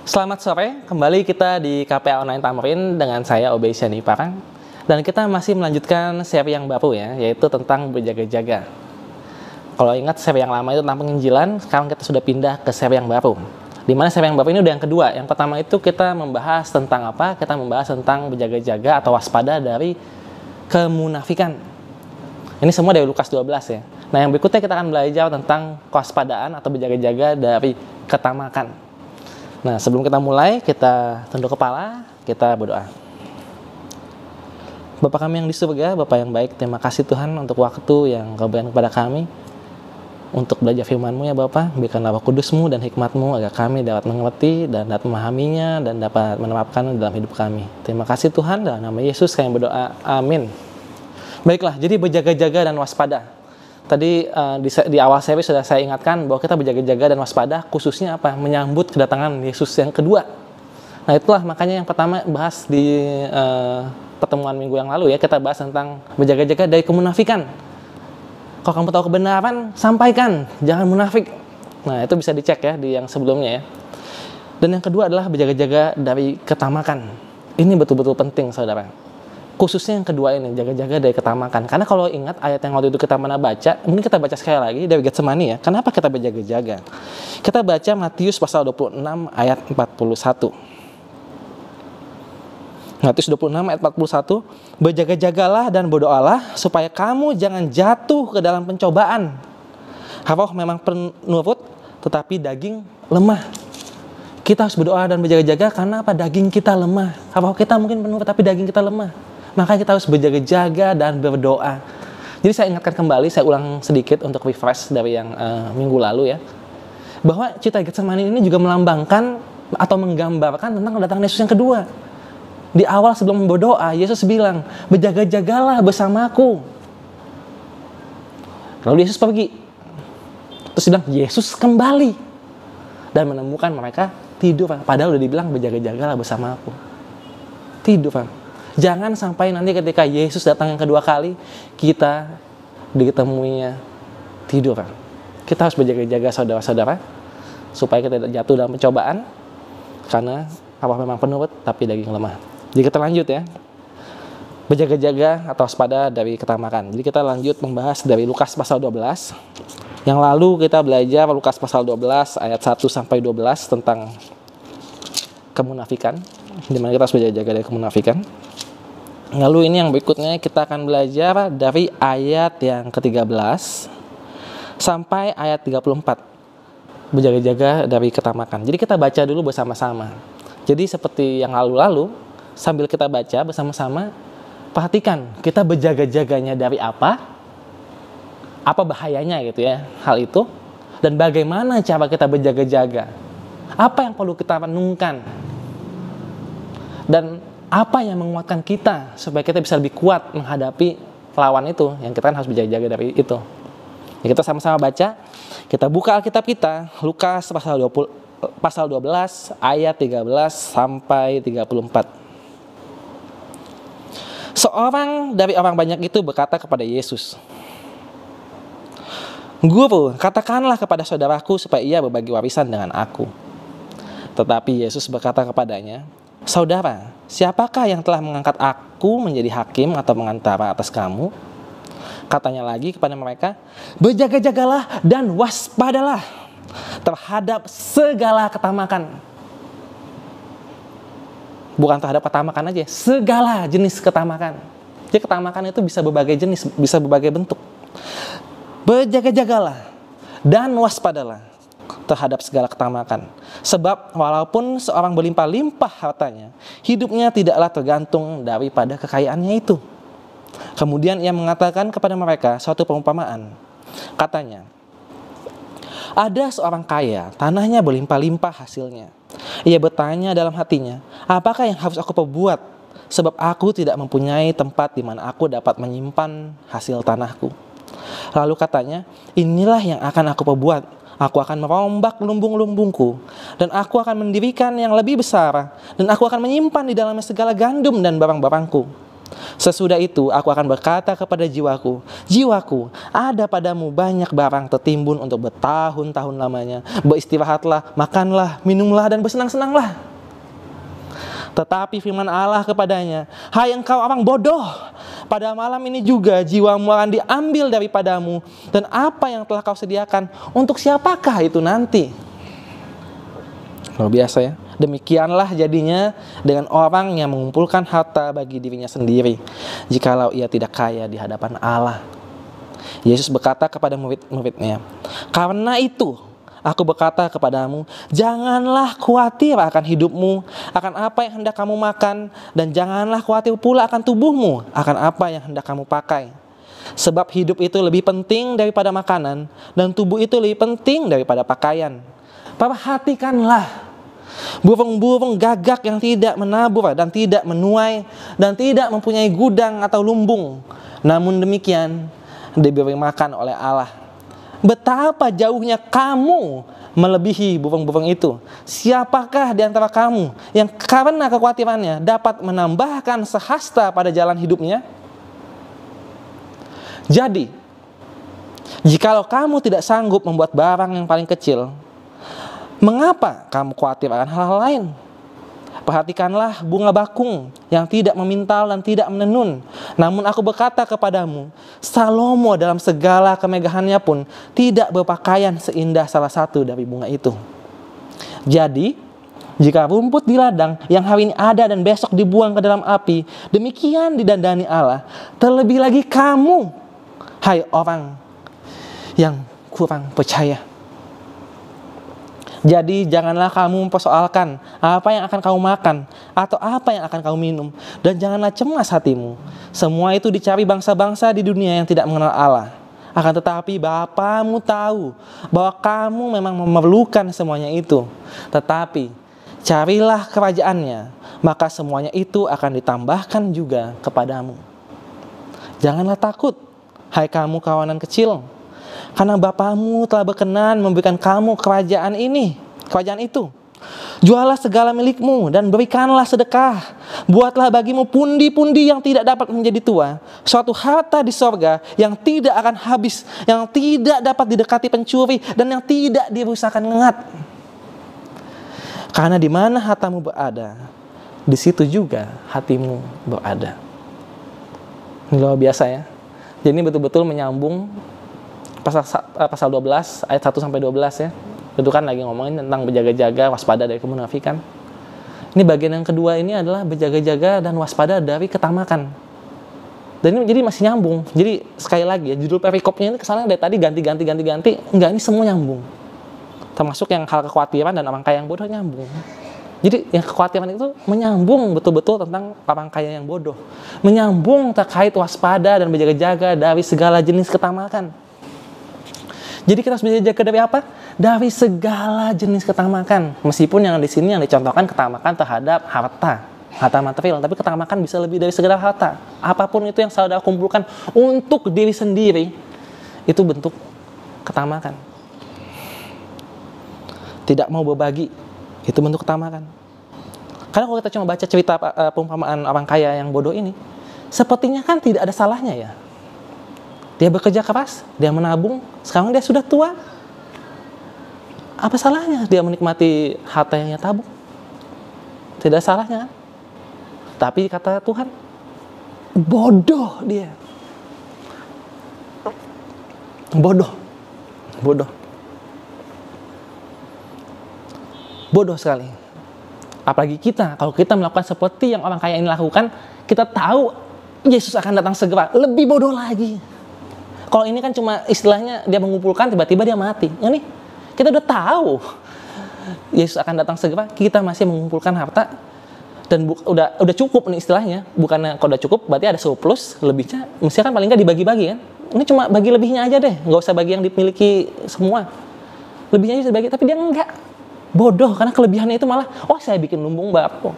Selamat sore, kembali kita di KPA Online Tamrin dengan saya Obey Syani Parang. Dan kita masih melanjutkan seri yang baru ya, yaitu tentang berjaga-jaga. Kalau ingat seri yang lama itu tentang penginjilan, sekarang kita sudah pindah ke seri yang baru. Di mana seri yang baru ini udah yang kedua. Yang pertama itu kita membahas tentang apa? Kita membahas tentang berjaga-jaga atau waspada dari kemunafikan. Ini semua dari Lukas 12 ya. Nah yang berikutnya kita akan belajar tentang kewaspadaan atau berjaga-jaga dari ketamakan. Nah, sebelum kita mulai, kita tunduk kepala, kita berdoa. Bapa kami yang di surga, Bapa yang baik, terima kasih Tuhan untuk waktu yang Kau berikan kepada kami untuk belajar firman-Mu ya Bapa. Berikanlah Roh Kudus-Mu dan hikmat-Mu agar kami dapat mengerti dan dapat memahaminya dan dapat menerapkan dalam hidup kami. Terima kasih Tuhan, dalam nama Yesus kami berdoa, amin. Baiklah, jadi berjaga-jaga dan waspada. Tadi di awal seri sudah saya ingatkan bahwa kita berjaga-jaga dan waspada khususnya apa? Menyambut kedatangan Yesus yang kedua. Nah itulah makanya yang pertama bahas di pertemuan minggu yang lalu ya, kita bahas tentang berjaga-jaga dari kemunafikan. Kalau kamu tahu kebenaran, sampaikan, jangan munafik. Nah itu bisa dicek ya di yang sebelumnya ya. Dan yang kedua adalah berjaga-jaga dari ketamakan. Ini betul-betul penting saudara. Khususnya yang kedua ini, jaga-jaga dari ketamakan. Karena kalau ingat ayat yang waktu itu kita pernah baca, mungkin kita baca sekali lagi dari Getsemani ya. Kenapa kita berjaga-jaga? Kita baca Matius pasal 26 ayat 41. Matius 26 ayat 41, berjaga-jagalah dan berdoalah supaya kamu jangan jatuh ke dalam pencobaan. Roh memang penurut, tetapi daging lemah. Kita harus berdoa dan berjaga-jaga karena apa? Daging kita lemah. Roh kita mungkin penurut, tapi daging kita lemah. Maka kita harus berjaga-jaga dan berdoa. Jadi saya ingatkan kembali, saya ulang sedikit untuk refresh dari yang minggu lalu ya. Bahwa cerita Getsemani ini juga melambangkan atau menggambarkan tentang kedatangan Yesus yang kedua. Di awal sebelum berdoa, Yesus bilang, berjaga-jagalah bersamaku. Lalu Yesus pergi. Terus dia bilang, Yesus kembali. Dan menemukan mereka tidur. Padahal udah dibilang, berjaga-jagalah bersamaku. Tidur. Jangan sampai nanti ketika Yesus datang yang kedua kali, kita ditemuinya tidur. Kita harus berjaga-jaga saudara-saudara, supaya kita tidak jatuh dalam pencobaan, karena Allah memang penurut, tapi daging lemah. Jadi kita lanjut ya, berjaga-jaga atau waspada dari ketamakan. Jadi kita lanjut membahas dari Lukas pasal 12. Yang lalu kita belajar Lukas pasal 12 ayat 1-12 tentang kemunafikan, di mana kita harus berjaga-jaga dari kemunafikan. Lalu ini yang berikutnya kita akan belajar dari ayat yang ke-13 sampai ayat 34. Berjaga-jaga dari ketamakan. Jadi kita baca dulu bersama-sama. Jadi seperti yang lalu-lalu, sambil kita baca bersama-sama, perhatikan kita berjaga-jaganya dari apa bahayanya gitu ya, hal itu, dan bagaimana cara kita berjaga-jaga. Apa yang perlu kita renungkan. Dan apa yang menguatkan kita supaya kita bisa lebih kuat menghadapi lawan itu, yang kita kan harus berjaga-jaga dari itu. Ya, kita sama-sama baca. Kita buka Alkitab kita, Lukas pasal 12 ayat 13 sampai 34. Seorang dari orang banyak itu berkata kepada Yesus, Guru, katakanlah kepada saudaraku supaya ia berbagi warisan dengan aku. Tetapi Yesus berkata kepadanya, Saudara, siapakah yang telah mengangkat aku menjadi hakim atau pengantara atas kamu? Katanya lagi kepada mereka, berjaga-jagalah dan waspadalah terhadap segala ketamakan. Bukan terhadap ketamakan aja, segala jenis ketamakan. Jadi ketamakan itu bisa berbagai jenis, bisa berbagai bentuk. Berjaga-jagalah dan waspadalah terhadap segala ketamakan. Sebab walaupun seorang berlimpah-limpah hartanya, hidupnya tidaklah tergantung daripada kekayaannya itu. Kemudian ia mengatakan kepada mereka suatu perumpamaan. Katanya, ada seorang kaya, tanahnya berlimpah-limpah hasilnya. Ia bertanya dalam hatinya, apakah yang harus aku perbuat? Sebab aku tidak mempunyai tempat di mana aku dapat menyimpan hasil tanahku. Lalu katanya, inilah yang akan aku perbuat. Aku akan merombak lumbung-lumbungku, dan aku akan mendirikan yang lebih besar, dan aku akan menyimpan di dalamnya segala gandum dan barang-barangku. Sesudah itu aku akan berkata kepada jiwaku, jiwaku, ada padamu banyak barang tertimbun untuk bertahun-tahun lamanya. Beristirahatlah, makanlah, minumlah, dan bersenang-senanglah. Tetapi firman Allah kepadanya, hai engkau orang bodoh, pada malam ini juga jiwamu akan diambil daripadamu, dan apa yang telah kau sediakan, untuk siapakah itu nanti? Luar biasa ya. Demikianlah jadinya dengan orang yang mengumpulkan harta bagi dirinya sendiri, jikalau ia tidak kaya di hadapan Allah. Yesus berkata kepada murid-muridnya, karena itu aku berkata kepadamu, janganlah khawatir akan hidupmu, akan apa yang hendak kamu makan, dan janganlah khawatir pula akan tubuhmu, akan apa yang hendak kamu pakai. Sebab hidup itu lebih penting daripada makanan, dan tubuh itu lebih penting daripada pakaian. Perhatikanlah burung-burung gagak yang tidak menabur dan tidak menuai dan tidak mempunyai gudang atau lumbung, namun demikian diberi makan oleh Allah. Betapa jauhnya kamu melebihi burung-burung itu. Siapakah di antara kamu yang karena kekhawatirannya dapat menambahkan sehasta pada jalan hidupnya? Jadi, jikalau kamu tidak sanggup membuat barang yang paling kecil, mengapa kamu khawatir akan hal-hal lain? Perhatikanlah bunga bakung yang tidak memintal dan tidak menenun. Namun aku berkata kepadamu, Salomo dalam segala kemegahannya pun tidak berpakaian seindah salah satu dari bunga itu. Jadi, jika rumput di ladang yang hari ini ada dan besok dibuang ke dalam api, demikian didandani Allah, terlebih lagi kamu, hai orang yang kurang percaya. Jadi janganlah kamu mempersoalkan apa yang akan kamu makan atau apa yang akan kamu minum, dan janganlah cemas hatimu. Semua itu dicari bangsa-bangsa di dunia yang tidak mengenal Allah. Akan tetapi Bapamu tahu bahwa kamu memang memerlukan semuanya itu. Tetapi carilah kerajaannya, maka semuanya itu akan ditambahkan juga kepadamu. Janganlah takut, hai kamu kawanan kecil, karena Bapamu telah berkenan memberikan kamu kerajaan itu. Jualah segala milikmu dan berikanlah sedekah. Buatlah bagimu pundi-pundi yang tidak dapat menjadi tua, suatu harta di sorga yang tidak akan habis, yang tidak dapat didekati pencuri, dan yang tidak dirusakkan ngengat. Karena di mana hartamu berada, di situ juga hatimu berada. Ini luar biasa ya. Jadi ini betul-betul menyambung pasal 12 ayat 1 sampai 12 ya. Itu kan lagi ngomongin tentang berjaga-jaga, waspada dari kemunafikan. Ini bagian yang kedua ini adalah berjaga-jaga dan waspada dari ketamakan. Dan ini jadi masih nyambung. Jadi sekali lagi ya, judul perikopnya ini kesannya dari tadi ganti. Enggak, ini semua nyambung. Termasuk yang hal kekhawatiran dan orang kaya yang bodoh nyambung. Jadi yang kekhawatiran itu menyambung betul-betul tentang orang kaya yang bodoh. Menyambung terkait waspada dan berjaga-jaga dari segala jenis ketamakan. Jadi kita harus berjaga dari apa? Dari segala jenis ketamakan. Meskipun yang di sini yang dicontohkan ketamakan terhadap harta material, tapi ketamakan bisa lebih dari segala harta. Apapun itu yang saudara kumpulkan untuk diri sendiri, itu bentuk ketamakan. Tidak mau berbagi, itu bentuk ketamakan. Karena kalau kita cuma baca cerita perumpamaan orang kaya yang bodoh ini, sepertinya kan tidak ada salahnya ya. Dia bekerja keras, dia menabung, sekarang dia sudah tua. Apa salahnya dia menikmati harta yang dia tabung? Tidak ada salahnya. Tapi kata Tuhan, bodoh dia. Bodoh sekali. Apalagi kita, kalau kita melakukan seperti yang orang kaya ini lakukan, kita tahu Yesus akan datang segera. Lebih bodoh lagi. Kalau ini kan cuma istilahnya dia mengumpulkan, tiba-tiba dia mati. Ini kita udah tahu Yesus akan datang segera, kita masih mengumpulkan harta dan udah cukup nih istilahnya. Bukannya kalau udah cukup berarti ada surplus, lebihnya mesti kan paling nggak dibagi-bagi kan. Ini cuma bagi lebihnya aja deh, nggak usah bagi yang dimiliki semua. Lebihnya bisa dibagi, tapi dia enggak. Bodoh, karena kelebihannya itu malah, saya bikin lumbung bako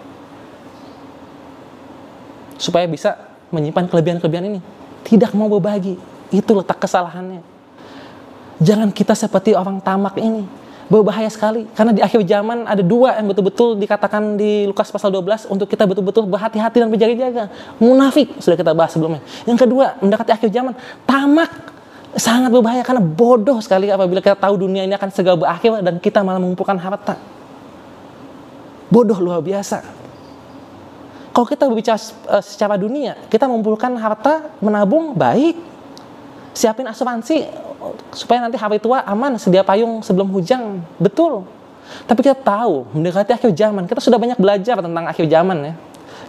supaya bisa menyimpan kelebihan-kelebihan ini. Tidak mau berbagi. Itu letak kesalahannya. Jangan kita seperti orang tamak ini. Berbahaya sekali, karena di akhir zaman ada dua yang betul-betul dikatakan di Lukas pasal 12 untuk kita betul-betul berhati-hati dan berjaga-jaga. Munafik, sudah kita bahas sebelumnya. Yang kedua, mendekati akhir zaman, tamak. Sangat berbahaya karena bodoh sekali apabila kita tahu dunia ini akan segera berakhir dan kita malah mengumpulkan harta. Bodoh luar biasa. Kalau kita berbicara secara dunia, kita mengumpulkan harta, menabung, baik. Siapin asuransi supaya nanti hari tua aman, sedia payung sebelum hujan, betul. Tapi kita tahu mendekati akhir zaman, kita sudah banyak belajar tentang akhir zaman ya.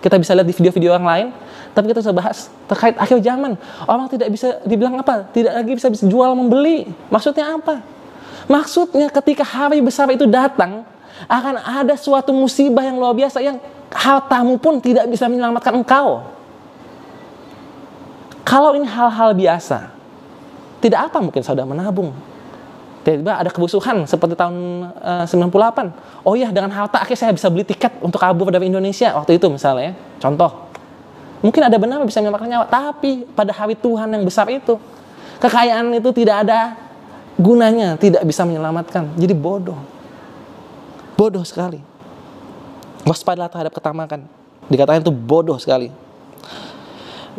Kita bisa lihat di video-video yang lain, tapi kita sudah bahas terkait akhir zaman. Orang tidak bisa dibilang apa? Tidak lagi bisa jual membeli. Maksudnya apa? Maksudnya ketika hari besar itu datang, akan ada suatu musibah yang luar biasa yang hartamu pun tidak bisa menyelamatkan engkau. Kalau ini hal-hal biasa, tidak apa mungkin saudara menabung. Tiba-tiba ada kerusuhan seperti tahun 98. Oh iya, dengan harta akhirnya saya bisa beli tiket untuk kabur dari Indonesia waktu itu misalnya ya. Contoh. Mungkin ada benar bisa menyelamatkan nyawa, tapi pada hari Tuhan yang besar itu, kekayaan itu tidak ada gunanya, tidak bisa menyelamatkan. Jadi bodoh. Bodoh sekali. Waspadalah terhadap ketamakan. Dikatakan itu bodoh sekali.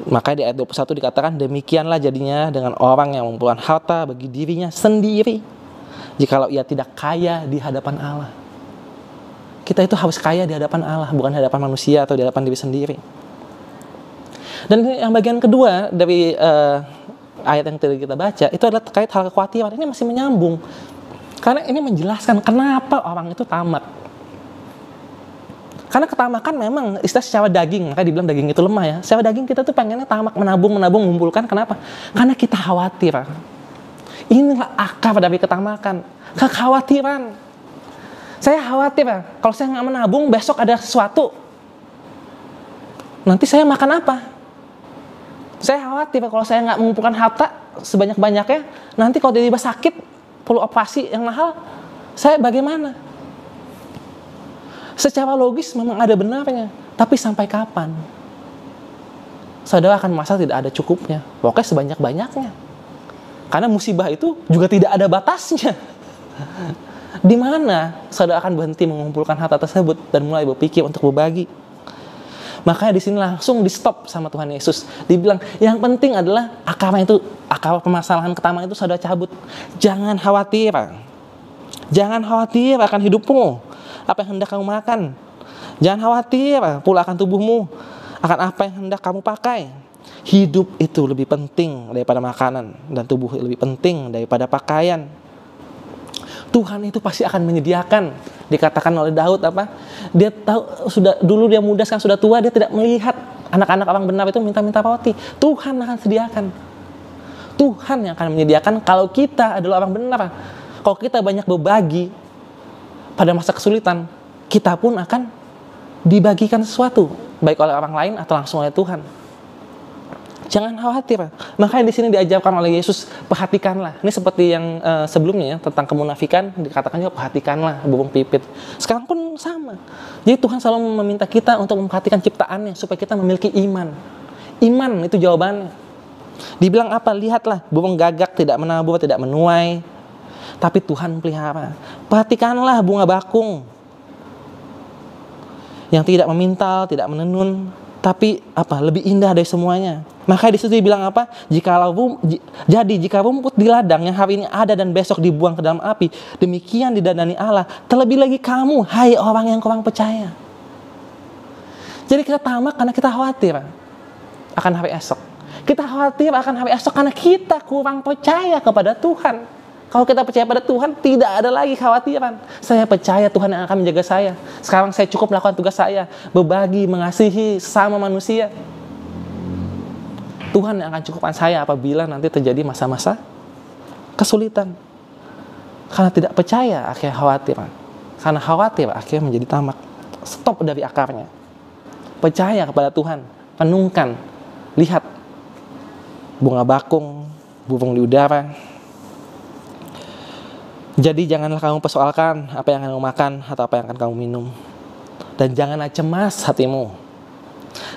Makanya di ayat 21 dikatakan, demikianlah jadinya dengan orang yang mengumpulkan harta bagi dirinya sendiri, jikalau ia tidak kaya di hadapan Allah. Kita itu harus kaya di hadapan Allah, bukan di hadapan manusia atau di hadapan diri sendiri. Dan yang bagian kedua dari ayat yang tadi kita baca, itu adalah terkait hal kekhawatiran. Ini masih menyambung. Karena ini menjelaskan kenapa orang itu tamak. Karena ketamakan memang istilah secara daging, maka dibilang daging itu lemah ya. Secara daging kita tuh pengennya tamak, menabung, mengumpulkan. Kenapa? Karena kita khawatir. Inilah akar dari ketamakan. Kekhawatiran. Saya khawatir kalau saya nggak menabung, besok ada sesuatu. Nanti saya makan apa? Saya khawatir kalau saya nggak mengumpulkan harta sebanyak-banyaknya, nanti kalau tiba-tiba sakit, perlu operasi yang mahal, saya bagaimana? Secara logis memang ada benarnya, tapi sampai kapan? Saudara akan merasa tidak ada cukupnya, pokoknya sebanyak-banyaknya. Karena musibah itu juga tidak ada batasnya. Di mana saudara akan berhenti mengumpulkan harta tersebut dan mulai berpikir untuk berbagi? Makanya di sini langsung di stop sama Tuhan Yesus. Dibilang yang penting adalah akar permasalahan ketamakan itu saudara cabut. Jangan khawatir. Jangan khawatir akan hidupmu. Apa yang hendak kamu makan. Jangan khawatir pula akan tubuhmu. Akan apa yang hendak kamu pakai. Hidup itu lebih penting daripada makanan. Dan tubuh lebih penting daripada pakaian. Tuhan itu pasti akan menyediakan. Dikatakan oleh Daud apa? Dia tahu sudah dulu dia muda, sekarang sudah tua, dia tidak melihat anak-anak orang benar itu minta-minta roti. Tuhan akan sediakan. Tuhan yang akan menyediakan kalau kita adalah orang benar. Kalau kita banyak berbagi pada masa kesulitan, kita pun akan dibagikan sesuatu, baik oleh orang lain atau langsung oleh Tuhan. Jangan khawatir. Makanya di sini diajarkan oleh Yesus, perhatikanlah. Ini seperti yang sebelumnya ya, tentang kemunafikan dikatakan juga perhatikanlah burung pipit. Sekarang pun sama. Jadi Tuhan selalu meminta kita untuk memperhatikan ciptaannya supaya kita memiliki iman. Iman itu jawabannya. Dibilang apa? Lihatlah, burung gagak tidak menabur, tidak menuai, tapi Tuhan pelihara. Perhatikanlah bunga bakung yang tidak memintal, tidak menenun, tapi apa? Lebih indah dari semuanya. Maka di situ dibilang apa? Jika rumput di ladang yang hari ini ada dan besok dibuang ke dalam api, demikian didandani Allah. Terlebih lagi kamu, hai orang yang kurang percaya. Jadi kita tamak karena kita khawatir akan hari esok. Kita khawatir akan hari esok karena kita kurang percaya kepada Tuhan. Kalau kita percaya pada Tuhan, tidak ada lagi khawatiran. Saya percaya Tuhan yang akan menjaga saya. Sekarang saya cukup melakukan tugas saya, berbagi, mengasihi sesama manusia. Tuhan yang akan cukupkan saya apabila nanti terjadi masa-masa kesulitan. Karena tidak percaya, akhirnya khawatir. Karena khawatir, akhirnya menjadi tamak. Stop dari akarnya. Percaya kepada Tuhan. Renungkan. Lihat bunga bakung, burung di udara. Jadi janganlah kamu persoalkan apa yang akan kamu makan atau apa yang akan kamu minum. Dan janganlah cemas hatimu.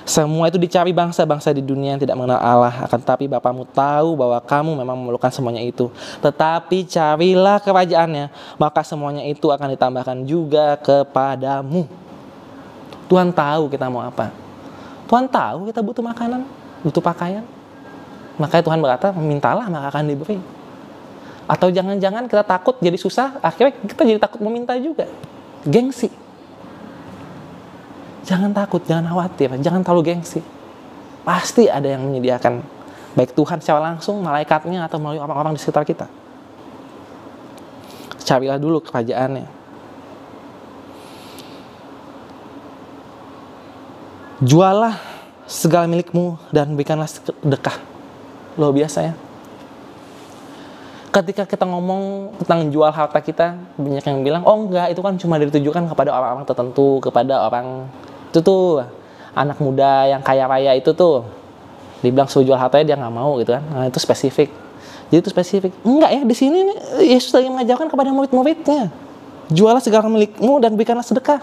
Semua itu dicari bangsa-bangsa di dunia yang tidak mengenal Allah. Akan tetapi Bapamu tahu bahwa kamu memang memerlukan semuanya itu. Tetapi carilah kerajaannya, maka semuanya itu akan ditambahkan juga kepadamu. Tuhan tahu kita mau apa. Tuhan tahu kita butuh makanan, butuh pakaian. Makanya Tuhan berkata, mintalah maka akan diberi. Atau jangan-jangan kita takut jadi susah, akhirnya kita jadi takut meminta juga. Gengsi. Jangan takut, jangan khawatir, jangan terlalu gengsi. Pasti ada yang menyediakan, baik Tuhan secara langsung, malaikatnya, atau melalui orang-orang di sekitar kita. Carilah dulu kerajaannya. Jualah segala milikmu dan berikanlah sedekah. Luar biasa ya. Ketika kita ngomong tentang jual harta kita, banyak yang bilang, oh enggak, itu kan cuma ditujukan kepada orang-orang tertentu, kepada orang itu tuh anak muda yang kaya raya itu tuh dibilang suruh jual hartanya dia nggak mau gitu kan. Nah, itu spesifik. Jadi itu spesifik. Enggak ya, di sini Yesus lagi mengajarkan kepada murid-muridnya, jualah segala milikmu dan berikanlah sedekah.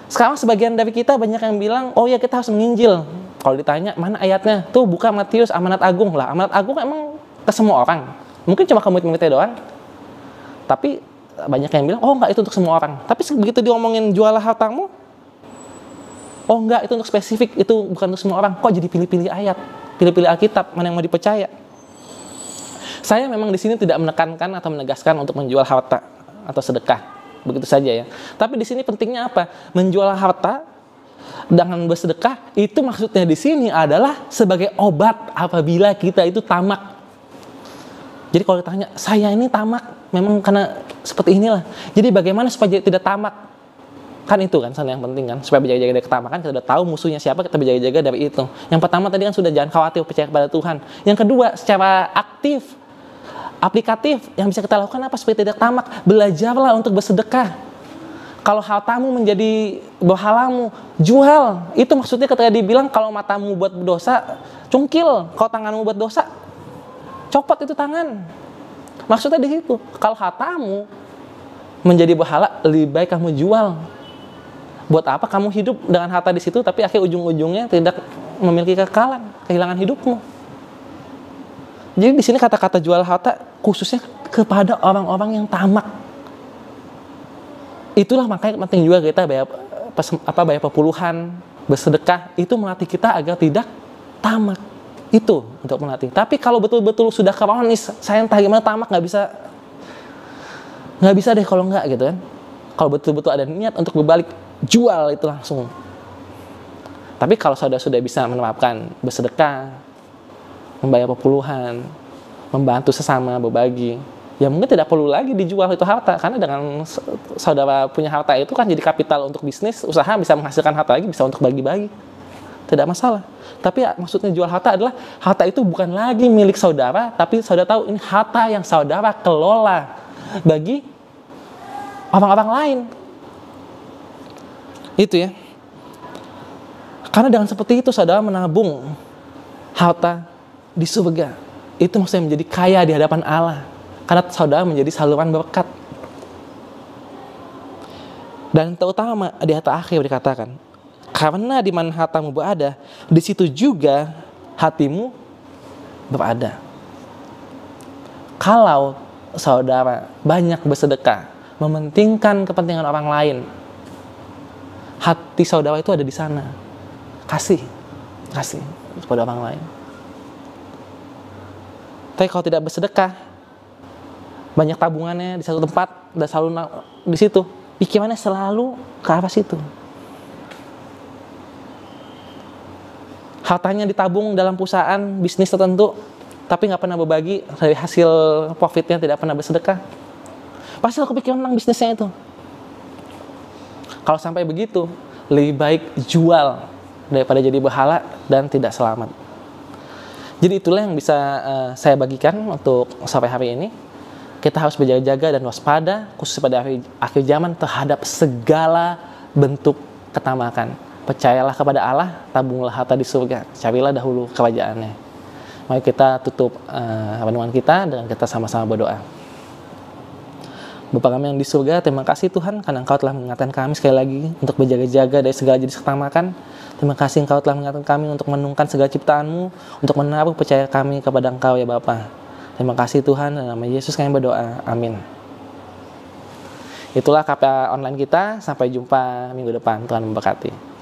Sekarang sebagian dari kita banyak yang bilang, oh ya kita harus menginjil. Kalau ditanya mana ayatnya, tuh buka Matius, amanat agung lah. Amanat agung emang ke semua orang, mungkin cuma ke murid-muridnya doang. Tapi banyak yang bilang, oh enggak, itu untuk semua orang. Tapi begitu diomongin jualah hartamu, oh enggak, itu untuk spesifik, itu bukan untuk semua orang. Kok jadi pilih-pilih ayat, pilih-pilih Alkitab, mana yang mau dipercaya? Saya memang di sini tidak menekankan atau menegaskan untuk menjual harta atau sedekah, begitu saja ya. Tapi di sini pentingnya apa? Menjual harta dengan bersedekah itu maksudnya di sini adalah sebagai obat apabila kita itu tamak. Jadi kalau ditanya, saya ini tamak, memang karena seperti inilah. Jadi bagaimana supaya tidak tamak? Kan itu kan yang penting kan, supaya berjaga-jaga dari ketamakan, kita udah tahu musuhnya siapa, kita berjaga-jaga dari itu. Yang pertama tadi kan sudah, jangan khawatir, percaya kepada Tuhan. Yang kedua, secara aktif, aplikatif, yang bisa kita lakukan apa supaya tidak tamak? Belajarlah untuk bersedekah. Kalau hartamu menjadi berhalamu, jual. Itu maksudnya ketika dibilang kalau matamu buat berdosa, cungkil. Kalau tanganmu buat dosa, copot itu tangan. Maksudnya di situ. Kalau hartamu menjadi berhala, lebih baik kamu jual. Buat apa kamu hidup dengan harta di situ, tapi akhir ujung-ujungnya tidak memiliki kekekalan, kehilangan hidupmu. Jadi di sini kata-kata jual harta khususnya kepada orang-orang yang tamak. Itulah makanya penting juga kita bayar perpuluhan, bersedekah, itu melatih kita agar tidak tamak. Itu untuk melatih. Tapi kalau betul-betul sudah kronis, saya entah gimana tamak, nggak bisa deh kalau nggak gitu kan. Kalau betul-betul ada niat untuk berbalik, jual itu langsung. Tapi kalau sudah bisa menerapkan bersedekah, membayar perpuluhan, membantu sesama, berbagi, ya mungkin tidak perlu lagi dijual itu harta. Karena dengan saudara punya harta itu kan jadi kapital untuk bisnis, usaha, bisa menghasilkan harta lagi, bisa untuk bagi-bagi. Tidak masalah. Tapi ya, maksudnya jual harta adalah harta itu bukan lagi milik saudara, tapi saudara tahu ini harta yang saudara kelola bagi orang-orang lain. Itu ya. Karena dengan seperti itu saudara menabung harta di surga. Itu maksudnya menjadi kaya di hadapan Allah. Karena saudara menjadi saluran berkat. Dan terutama di ayat akhir dikatakan, karena di mana hartamu berada, di situ juga hatimu berada. Kalau saudara banyak bersedekah, mementingkan kepentingan orang lain, hati saudara itu ada di sana. Kasih kepada orang lain. Tapi kalau tidak bersedekah, banyak tabungannya di satu tempat dan selalu di situ, pikirannya selalu ke arah situ. Hartanya ditabung dalam perusahaan bisnis tertentu, tapi nggak pernah berbagi dari hasil profitnya, tidak pernah bersedekah. Pasti lo kepikiran tentang bisnisnya itu. Kalau sampai begitu, lebih baik jual daripada jadi berhala dan tidak selamat. Jadi itulah yang bisa saya bagikan untuk sampai hari ini. Kita harus berjaga-jaga dan waspada, khusus pada akhir zaman, terhadap segala bentuk ketamakan. Percayalah kepada Allah, tabunglah harta di surga, carilah dahulu kerajaannya. Mari kita tutup renungan kita dan kita sama-sama berdoa. Bapa kami yang di surga, terima kasih Tuhan karena Engkau telah mengingatkan kami sekali lagi untuk berjaga-jaga dari segala jenis ketamakan. Terima kasih Engkau telah mengingatkan kami untuk menungkan segala ciptaan-Mu, untuk menaruh percaya kami kepada Engkau ya Bapa. Terima kasih Tuhan, dalam nama Yesus kami berdoa, amin. Itulah KPA online kita, sampai jumpa minggu depan, Tuhan memberkati.